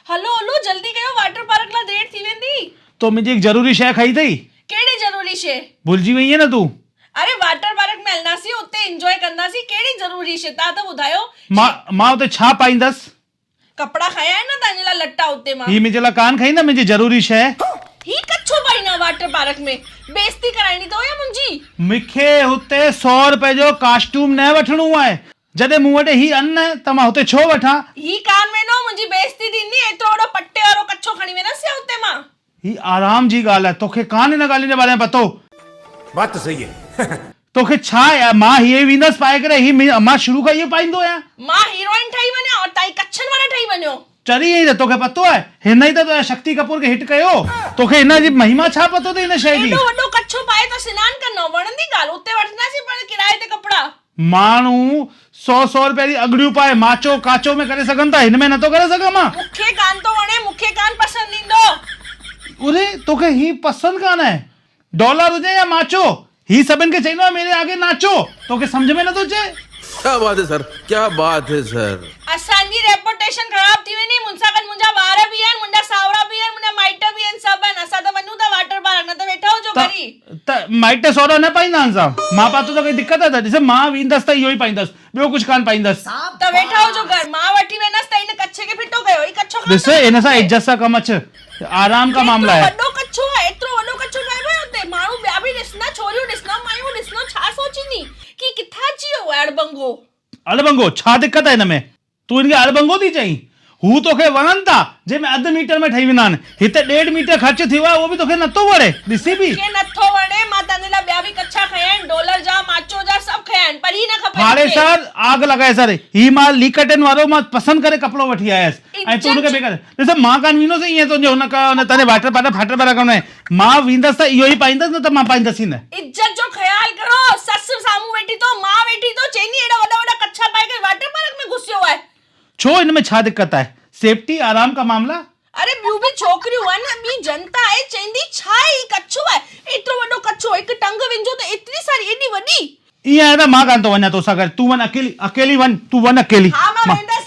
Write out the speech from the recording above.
हलो हलो जल्दी कयो water park ला देर थी वेंदी। तो मुझे एक जरूरी शय खाई थई केड़ी जरूरी शे? भुलजी वई है ना तू। अरे वाटर पार्क में हलनासी उते एंजॉय कंदासी केड़ी जरूरी शे ता तो बुधायो। मां उते छा पाईंदस? कपड़ा खाया है ना ताने ला लट्टा उते मां। ही मुझे ला कान खाई ना मुझे जरूरी शय। ही कच्छो पाईना वाटर पार्क में बेइज्जती कराइनी तो या मुंजी। मूंखे हुते 100 रुपए जो कॉस्ट्यूम न वठणो आहे। जॾहिं मूं वटि ही अन्न आहे त मां हुते छो वठां? ही कान में नो मुंजी बेइज्जती थींदी एतिरो वॾो पट्टे वारो कच्छो खणी वेंदसि या उते मां। ही आराम जी ॻाल्हि आहे, तोखे कान हिन ॻाल्हि जे बारे में पतो? बात तो सही है। तोखे छा आहे? मां हीअ वेंदसि पाए करे ही मां शुरू खां इहो पाईंदो आहियां। मां हीरोइन ठही वञा और ताई कच्छन वारा ठही वञो। चरी आई त तोखे पतो आहे हिन ई त शक्ति कपूर खे हिट कयो। तोखे हिन जी महिमा छा पतो अथई हिन शइ जी? एॾो वॾो कच्छो पाए त सनान करनो वणंदी ॻाल्हि उते वठंदासीं पर किराए ते कपड़ा। माण्हू 100 रुपए जी अगड़ियूं पाए माचो काचो में करे सघनि था, हिन में नथो करे सघां मां। मूंखे कान तो वणे, मूंखे कान पसंद ईंदो। उरे तोखे ही पसंद कान आहे? डॉलर हुजे या माचो, ही सभिनि खे चईंदो आहे मेरे आगे नाचो। तोखे समझ में नथो अचे? क्या बात है सर, क्या बात है सर। असांजी रेपुटेशन ख़राब थी वेंदी। मुंसा गॾु मुंहिंजा ॿार बि आहिनि, मुंहिंजा सावरा बि आहिनि, मुंहिंजा माइट बि आहिनि, सभु आहिनि। असां त वञूं था वाटर पार्क, न त वेठा हुजो घरी। त माइट सहुरा न पाईंदा आहिनि सां? मां पातो त कोई दिक़त आहे? ॾिस मां वेंदसि त इहो ई पाईंदसि, ॿियो कुझु कान पाईंदसि। त वेठा हुजो घर, मां वठी वेंदसि त इन कच्छे खे फिटो कयो। ही कच्छो ॾिस इन सां इज्जत सां कमु अच, आराम का मामला है। वॾो कच्छो आहे, एतिरो वॾो कच्छो ठाहिबो आहे उते। माण्हू ॿिया बि ॾिसंदा, छोरियूं ॾिसंदा, मायूं ॾिसंदा, छा सोचींदी कि किथां अची वियो आहे अड़बंगो। अड़बंगो छा दिक़त आहे हिन में? तूं इनखे अड़बंगो थी चईं? हू तोखे वणनि था जंहिंमें अधु मीटर में ठही वेंदा आहिनि, हिते 1.5 मीटर ख़र्च थियो आहे, उहो बि तोखे नथो वणे? ॾिसी बि के नथो वणे। मां तने ला ॿिया बि कच्छा खया आहिनि, डॉलर जा, माचो जा, सभु खया आहिनि, पर ही न खपे। फाड़े सर, आग लॻाए सर। ही मां लीकटन वारो मां पसंदि करे कपिड़ो वठी आयसि ऐं तूं हुनखे बेकार। ॾिस मां कान वेंदुसि ईअं तुंहिंजो हुन तने वाटर पार्क फाटर पार्क करणो आहे। मां वेंदसि त इहो ई पाईंदसि, न त मां पाईंदसि ई न। इज्जत जो ख्याल करो। ससु साम्हूं वेठी तो, मां वेठी तो, चईंदी एॾा वॾा वॾा कच्छा पाए करे वाटर पार्क में घुसियो आहे। छो हिन में छा दिक़त आहे? सेफ्टी आराम का मामला। अरे ॿियूं बि छोकिरियूं आहिनि, ॿी जनता आहे, चईंदी छा आहे ही कच्छो आहे, एतिरो वॾो कच्छो, हिकु टंग विझो त एतिरी सारी एॾी वॾी। ईअं आहे त मां कान थो वञा तोसां गॾु। तूं वञ अकेली, अकेली वञ, तूं वञ अकेली। हा मां वेंदसि